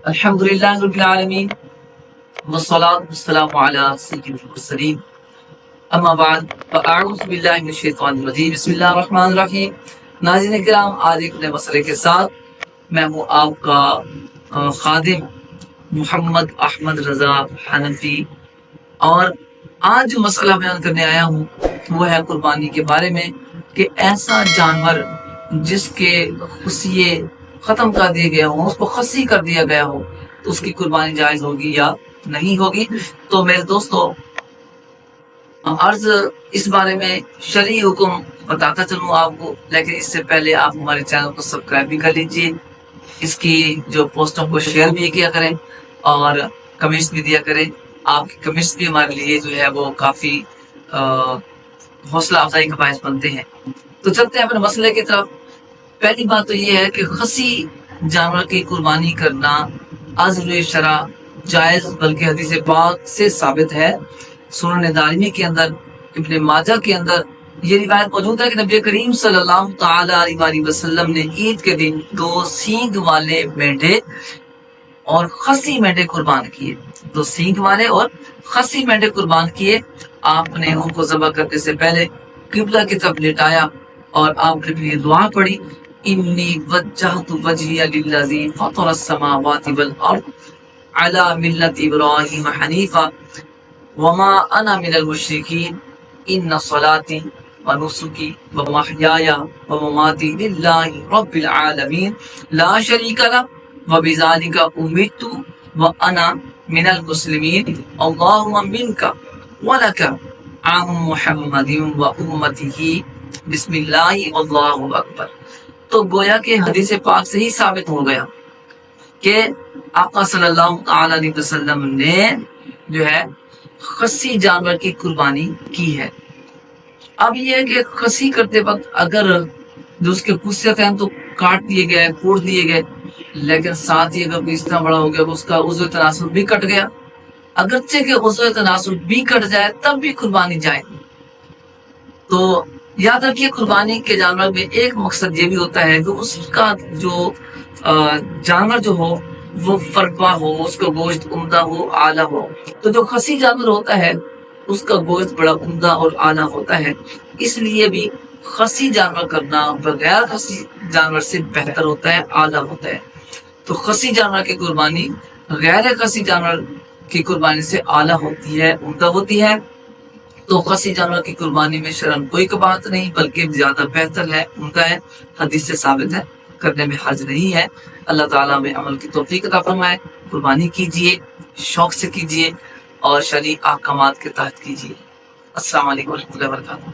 الحمدللہ رب العالمین والصلاة والسلام علی سید المرسلین اما بعد فاعوذ باللہ من الشیطان الرجیم بسم اللہ الرحمن الرحیم۔ ناظرین کرام، آج ایک نئے مسئلے کے ساتھ میں ہوں آپ کا خادم محمد احمد رضا حنفی، اور آج جو مسئلہ بیان کرنے آیا ہوں وہ ہے قربانی کے بارے میں، کہ ایسا جانور جس کے خصیے ختم کر دیے گئے ہوں، اس کو خصی کر دیا گیا ہو، تو اس کی قربانی جائز ہوگی یا نہیں ہوگی۔ تو میرے دوستو، عرض اس بارے میں شرعی حکم بتاتا چلوں آپ کو، لیکن اس سے پہلے آپ ہمارے چینل کو سبسکرائب بھی کر لیجئے، اس کی جو پوسٹوں کو شیئر بھی کیا کریں اور کمنٹس بھی دیا کریں۔ آپ کی کمنٹس بھی ہمارے لیے جو ہے وہ کافی حوصلہ افزائی کا باعث بنتے ہیں۔ تو چلتے ہیں اپنے مسئلے کی طرف۔ پہلی بات تو یہ ہے کہ خصی جانور کی قربانی کرنا عزل شرع جائز، بلکہ حدیث پاک سے ثابت ہے۔ سنن دارمی کے اندر، ابن ماجہ کے اندر یہ روایت موجود ہے کہ نبی کریم صلی اللہ تعالی علیہ وسلم نے عید کے دن 2 سینگ والے مینڈے اور خصی مینڈے قربان کیے۔ 2 سینگ والے اور خصی مینڈے قربان کیے۔ آپ نے ان کو ذبح کرنے سے پہلے قبلہ کی طرف لٹایا اور آپ نے یہ دعا پڑھی، انی وجہت وجہی للذی فطر السماوات والارض علی ملت ابراہیم حنیفا وما انا من المشرکین ان صلاتی ونسکی ومحیای ومماتی للہ رب العالمین لا شریک لہ وبذالک امرت وانا من المسلمین اللہم منک ولک عن محمد و امتہ بسم اللہ واللہ اکبر۔ تو گویا کہ حدیث پاک سے ہی ثابت ہو گیا کہ آقا صلی اللہ تعالی علیہ وسلم نے جو ہے خصی جانور کی قربانی کی ہے۔ اب یہ ہے کہ خصی کرتے وقت اگر جو اس کے خصیت ہیں تو کاٹ دیے گئے، پھوڑ دیے گئے، لیکن ساتھ ہی اگر کوئی اس طرح بڑا ہو گیا اس کا عضو تناسل بھی کٹ گیا، اگرچہ کہ عضو تناسل بھی کٹ جائے تب بھی قربانی جائے۔ تو یاد رکھیے، قربانی کے جانور میں ایک مقصد یہ بھی ہوتا ہے کہ اس کا جو جانور جو ہو وہ فربا ہو، اس کا گوشت عمدہ ہو، اعلیٰ ہو۔ تو جو خصی جانور ہوتا ہے اس کا گوشت بڑا عمدہ اور اعلیٰ ہوتا ہے، اس لیے بھی خصی جانور کرنا بغیر خصی جانور سے بہتر ہوتا ہے، اعلیٰ ہوتا ہے۔ تو خصی جانور کی قربانی غیر خصی جانور کی قربانی سے اعلیٰ ہوتی ہے، عمدہ ہوتی ہے۔ تو خصی جانور کی قربانی میں شرعاً کوئی کباہت نہیں، بلکہ زیادہ بہتر ہے، عمدہ ہے، حدیث سے ثابت ہے، کرنے میں حرج نہیں ہے۔ اللہ تعالیٰ میں عمل کی توفیق عطا فرمائے۔ قربانی کیجئے، شوق سے کیجئے اور شرعی احکامات کے تحت کیجئے۔ السلام علیکم ورحمۃ اللہ وبرکاتہ۔